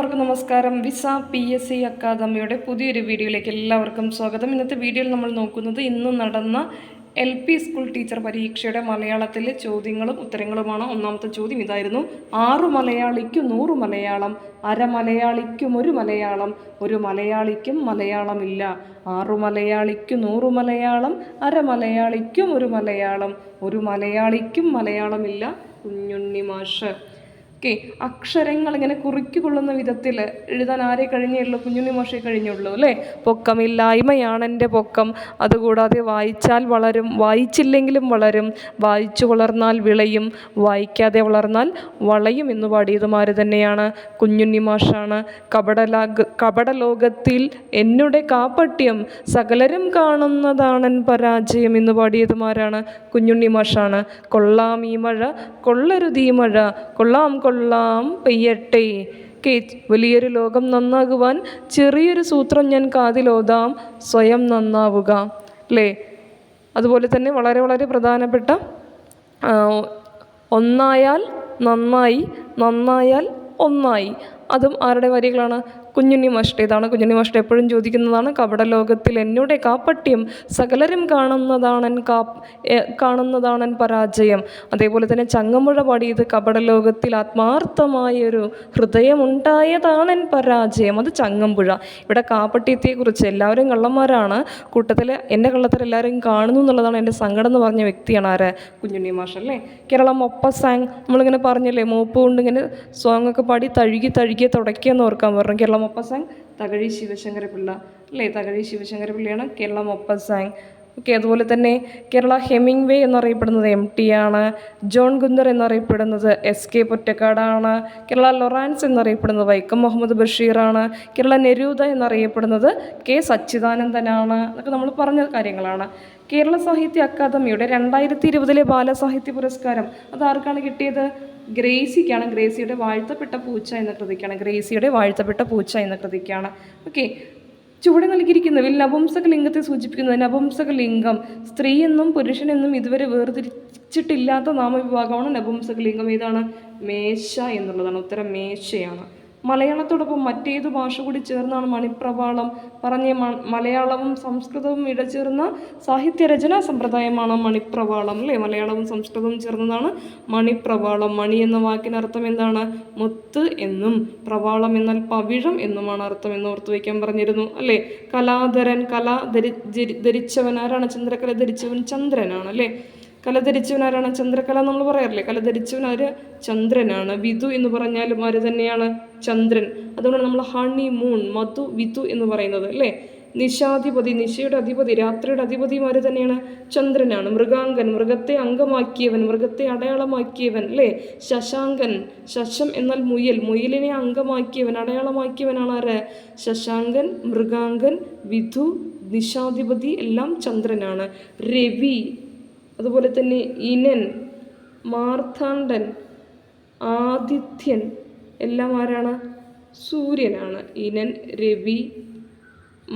എല്ലാവർക്കും നമസ്കാരം. Visa PSC അക്കാദമിയുടെ പുതിയൊരു വീഡിയോയിലേക്ക് എല്ലാവർക്കും സ്വാഗതം. ഇന്നത്തെ വീഡിയോയിൽ നമ്മൾ നോക്കുന്നത് ഇന്ന് നടന്ന LP സ്കൂൾ ടീച്ചർ പരീക്ഷയുടെ മലയാളത്തിലെ ചോദ്യങ്ങളും ഉത്തരങ്ങളുമാണ്. ഒന്നാമത്തെ ചോദ്യം ഇതായിരുന്നു: 6 മലയാളിക്ക് 100 മലയാളം, അര മലയാളിക്കും 1 മലയാളം, ഒരു മലയാളിക്കും മലയാളമില്ല. 6 മലയാളിക്ക് 100 മലയാളം, അര മലയാളിക്കും 1 മലയാളം, ഒരു മലയാളിക്കും മലയാളമില്ല. കുഞ്ഞുണ്ണി മാഷ്. ഓക്കെ, അക്ഷരങ്ങൾ ഇങ്ങനെ കുറിക്കുകൊള്ളുന്ന വിധത്തിൽ എഴുതാൻ ആരെ കഴിഞ്ഞുള്ളൂ? കുഞ്ഞുണ്ണി മാഷേ കഴിഞ്ഞുള്ളൂ അല്ലേ? പൊക്കമില്ലായ്മയാണ് എൻ്റെ പൊക്കം, അതുകൂടാതെ വായിച്ചാൽ വളരും, വായിച്ചില്ലെങ്കിലും വളരും, വായിച്ചു വളർന്നാൽ വിളയും, വായിക്കാതെ വളർന്നാൽ വളയും എന്ന് പാടിയതുമാര് തന്നെയാണ്? കുഞ്ഞുണ്ണി മാഷാണ്. കപടലോകത്തിൽ എന്നുടെ കാപ്പട്യം, സകലരും കാണുന്നതാണൻ പരാജയം എന്ന് പാടിയതുമാരാണ്? കുഞ്ഞുണ്ണി മാഷാണ്. കൊള്ളാം ഈ മഴ, കൊള്ളരുതീ മഴ, കൊള്ളാം കൊള്ളാം പെയ്യട്ടെ. വലിയൊരു ലോകം നന്നാകുവാൻ ചെറിയൊരു സൂത്രം ഞാൻ കാതിലോതാം, സ്വയം നന്നാവുക. അല്ലേ? അതുപോലെ തന്നെ വളരെ വളരെ പ്രധാനപ്പെട്ട ഒന്നായാൽ നന്നായി, നന്നായാൽ ഒന്നായി, അതും ആരുടെ വരികളാണ്? കുഞ്ഞുണ്ണി മാഷ്ടെ. ഇതാണ് കുഞ്ഞുണ്ണി മാഷ്ടെ എപ്പോഴും ചോദിക്കുന്നതാണ്. കപടലോകത്തിൽ എന്നുടെ കാപ്പട്യം, സകലരും കാണുന്നതാണൻ പരാജയം. അതേപോലെ തന്നെ ചങ്ങമ്പുഴ പാടിയത്: കപടലോകത്തിൽ ആത്മാർത്ഥമായൊരു ഹൃദയമുണ്ടായതാണൻ പരാജയം. അത് ചങ്ങമ്പുഴ. ഇവിടെ കാപ്പട്യത്തെക്കുറിച്ച് എല്ലാവരും കള്ളന്മാരാണ്, കൂട്ടത്തിൽ എൻ്റെ കള്ളത്തരം എല്ലാവരും കാണുന്നു എന്നുള്ളതാണ് എൻ്റെ സങ്കടം എന്ന് പറഞ്ഞ വ്യക്തിയാണ് ആര്? കുഞ്ഞുണ്ണി മാഷ് അല്ലേ? കേരളം ഒപ്പ സാങ് നമ്മളിങ്ങനെ പറഞ്ഞില്ലേ, മോപ്പ് കൊണ്ട് ഇങ്ങനെ സോങ് ഒക്കെ പാടി തഴുകി തുടയ്ക്കുക എന്ന് ഓർക്കാൻ പറഞ്ഞു. കേരളം ഒപ്പ സാങ് തകഴി ശിവശങ്കര പിള്ള അല്ലേ? തകഴി ശിവശങ്കര പിള്ളയാണ് കേരളം ഒപ്പ സാങ്. ഓക്കെ, അതുപോലെ തന്നെ കേരള ഹെമിംഗ്വേ എന്നറിയപ്പെടുന്നത് MT ആണ്. ജോൺ ഗുന്ദർ എന്നറിയപ്പെടുന്നത് SK പൊറ്റക്കാടാണ്. കേരള ലൊറാൻസ് എന്നറിയപ്പെടുന്നത് വൈക്കം മുഹമ്മദ് ബഷീറാണ്. കേരള നെരൂദ എന്നറിയപ്പെടുന്നത് K സച്ചിദാനന്ദനാണ്. അതൊക്കെ നമ്മൾ പറഞ്ഞ കാര്യങ്ങളാണ്. കേരള സാഹിത്യ അക്കാദമിയുടെ 2020 ബാലസാഹിത്യ പുരസ്കാരം അത് ആർക്കാണ് കിട്ടിയത്? ഗ്രേസിക്കാണ്. ഗ്രേസിയുടെ വാഴ്ത്തപ്പെട്ട പൂച്ച എന്ന കൃതിക്കാണ്. ഗ്രേസിയുടെ വാഴ്ത്തപ്പെട്ട പൂച്ച എന്ന കൃതിക്കാണ്. ഓക്കെ, ചുവടെ നൽകിയിരിക്കുന്നതിൽ നപുംസക ലിംഗത്തെ സൂചിപ്പിക്കുന്നത് നപുംസക ലിംഗം സ്ത്രീ എന്നും പുരുഷനെന്നും ഇതുവരെ വേർതിരിച്ചിട്ടില്ലാത്ത നാമവിഭാഗമാണ് നപുംസക ലിംഗം. ഏതാണ്? മേശ എന്നുള്ളതാണ്. ഉത്തരം മേശയാണ്. മലയാളത്തോടൊപ്പം മറ്റേതു ഭാഷ കൂടി ചേർന്നാണ് മണിപ്രവാളം? പറഞ്ഞ മലയാളവും സംസ്കൃതവും ഇടചേർന്ന സാഹിത്യരചനാ സമ്പ്രദായമാണ് മണിപ്രവാളം അല്ലേ? മലയാളവും സംസ്കൃതവും ചേർന്നതാണ് മണിപ്രവാളം. മണി എന്ന വാക്കിന് അർത്ഥം എന്താണ്? മുത്ത് എന്നും, പ്രവാളം എന്നാൽ പവിഴം എന്നുമാണ് അർത്ഥം എന്ന് ഓർത്തു വയ്ക്കാൻ പറഞ്ഞിരുന്നു അല്ലേ? കലാധരൻ, ധരിച്ചവൻ ആരാണ്? ചന്ദ്രകല ധരിച്ചവൻ ചന്ദ്രനാണ് അല്ലേ? കല ധരിച്ചവനാരാണ്? ചന്ദ്രകല നമ്മൾ പറയാറില്ലേ? കല ധരിച്ചവൻ ആര്? ചന്ദ്രനാണ്. വിധു എന്ന് പറഞ്ഞാലും ആര് തന്നെയാണ്? ചന്ദ്രൻ. അതുകൊണ്ട് നമ്മൾ ഹണി മൂൺ, മധു, വിധു എന്ന് പറയുന്നത് അല്ലേ? നിശാധിപതി, നിശയുടെ അധിപതി, രാത്രിയുടെ അധിപതിമാര് തന്നെയാണ്? ചന്ദ്രനാണ്. മൃഗാങ്കൻ, മൃഗത്തെ അംഗമാക്കിയവൻ, മൃഗത്തെ അടയാളമാക്കിയവൻ അല്ലേ? ശശാങ്കൻ, ശശം എന്നാൽ മുയൽ, മുയലിനെ അംഗമാക്കിയവൻ, അടയാളമാക്കിയവനാണ് ആര്? ശശാങ്കൻ, മൃഗാങ്കൻ, വിധു, നിശാധിപതി എല്ലാം ചന്ദ്രനാണ്. രവി, അതുപോലെ തന്നെ ഇനൻ, മാർത്താണ്ഡൻ, ആദിത്യൻ എല്ലാം ആരാണ്? സൂര്യനാണ്. ഇനൻ, രവി,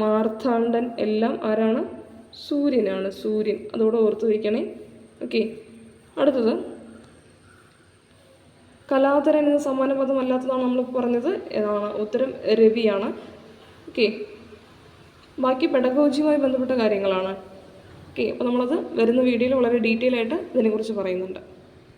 മാർത്താണ്ഡൻ എല്ലാം ആരാണ്? സൂര്യനാണ്. സൂര്യൻ. അതോടെ ഓർത്ത് വയ്ക്കണേ. ഓക്കെ, അടുത്തത് കലാധരൻ എന്ന സമാനപദം അല്ലാത്തതാണ് നമ്മൾ പറഞ്ഞത്. ഏതാണ്? ഉത്തരം രവിയാണ്. ഓക്കെ, ബാക്കി പെഡഗോജിയുമായി ബന്ധപ്പെട്ട കാര്യങ്ങളാണ്. ഓക്കെ, അപ്പോൾ നമ്മളത് വരുന്ന വീഡിയോയിൽ വളരെ ഡീറ്റെയിൽ ആയിട്ട് ഇതിനെക്കുറിച്ച് പറയുന്നുണ്ട്.